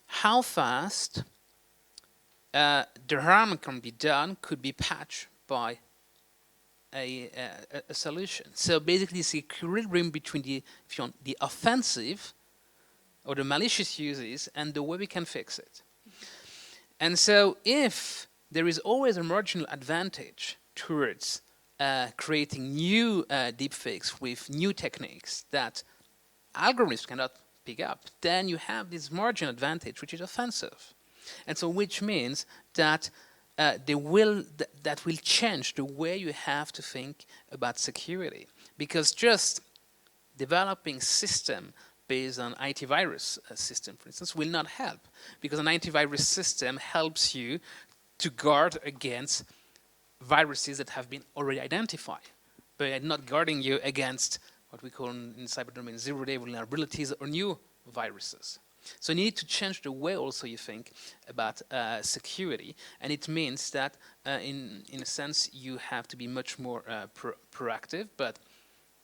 how fast the harm can be done could be patched by a solution. So basically, it's the equilibrium between the offensive or the malicious uses and the way we can fix it. And so if there is always a marginal advantage towards creating new deepfakes with new techniques that algorithms cannot pick up, then you have this marginal advantage, which is offensive. And so which means that that will change the way you have to think about security. Because just developing system based on antivirus system, for instance, will not help. Because an antivirus system helps you to guard against viruses that have been already identified, but not guarding you against what we call in cyber domain zero-day vulnerabilities or new viruses. So you need to change the way also you think about security, and it means that in a sense you have to be much more proactive, but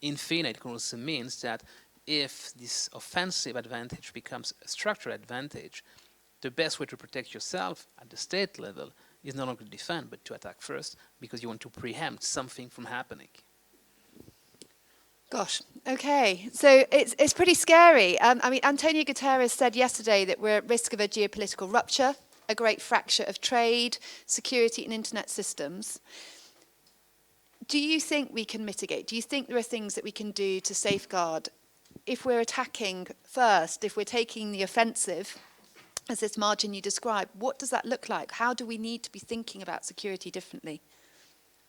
in finite it also means that if this offensive advantage becomes a structural advantage, the best way to protect yourself at the state level is no longer to defend, but to attack first, because you want to preempt something from happening. Gosh, okay. So it's pretty scary. I mean, Antonio Guterres said yesterday that we're at risk of a geopolitical rupture, a great fracture of trade, security and internet systems. Do you think we can mitigate? Do you think there are things that we can do to safeguard if we're attacking first, if we're taking the offensive, as this margin you described? What does that look like? How do we need to be thinking about security differently?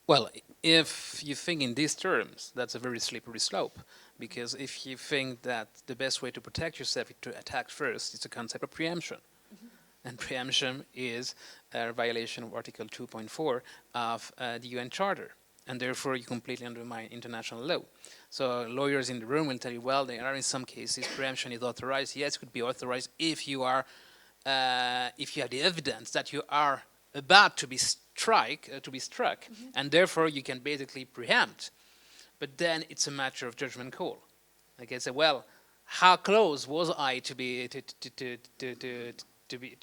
Well, if you think in these terms, that's a very slippery slope. Because if you think that the best way to protect yourself is to attack first, it's a concept of preemption. Mm-hmm. And preemption is a violation of Article 2.4 of the UN Charter. And therefore, you completely undermine international law. So lawyers in the room will tell you, well, there are in some cases preemption is authorized. Yes, it could be authorized if you are, if you have the evidence that you are about to be struck, mm-hmm. and therefore you can basically preempt. But then it's a matter of judgment call. Okay, so well, how close was I to be to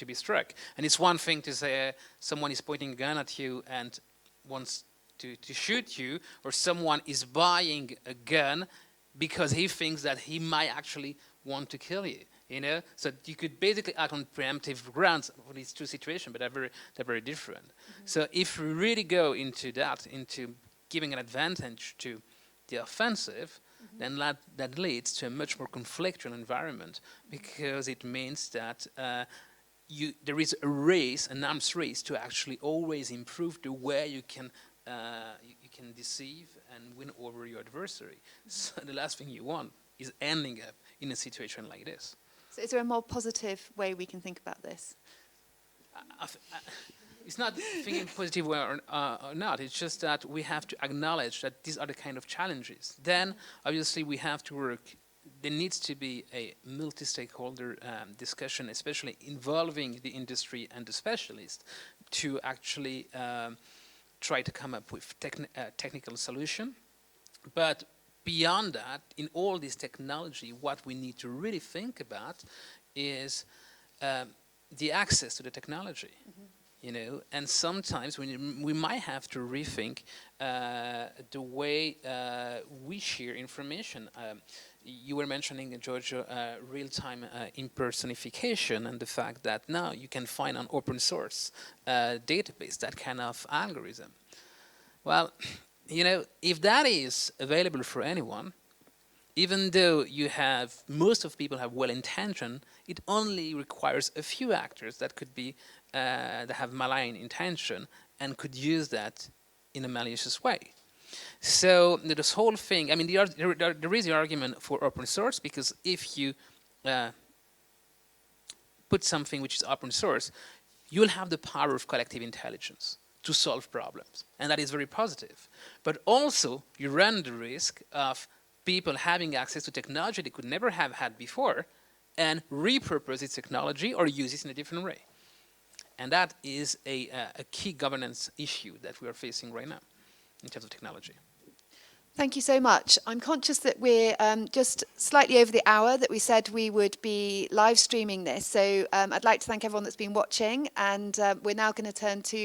be struck? And it's one thing to say someone is pointing a gun at you and wants to shoot you, or someone is buying a gun because he thinks that he might actually want to kill you. You know, so you could basically act on preemptive grounds for these two situations, but they're very different. So if we really go into that, into giving an advantage to the offensive, then that leads to a much more conflictual environment, because it means that there is a race, an arms race, to actually always improve the way you can deceive and win over your adversary. So the last thing you want is ending up in a situation like this. So is there a more positive way we can think about this? It's not thinking positive way or not. It's just that we have to acknowledge that these are the kind of challenges. Then, obviously, we have to work. There needs to be a multi-stakeholder discussion, especially involving the industry and the specialists, to actually try to come up with technical solution. But beyond that, in all this technology, what we need to really think about is the access to the technology. You know, and sometimes we might have to rethink the way we share information. You were mentioning, Giorgio, real-time impersonification, and the fact that now you can find an open source database, that kind of algorithm. Well, you know, if that is available for anyone, even though most of people have well intention, it only requires a few actors that could be that have malign intention and could use that in a malicious way. So this whole thing, I mean, there is the argument for open source, because if you put something which is open source, you'll have the power of collective intelligence to solve problems, and that is very positive. But also, you run the risk of people having access to technology they could never have had before and repurpose its technology or use it in a different way. And that is a key governance issue that we are facing right now in terms of technology. Thank you so much. I'm conscious that we're just slightly over the hour that we said we would be live streaming this. So I'd like to thank everyone that's been watching, and we're now going to turn to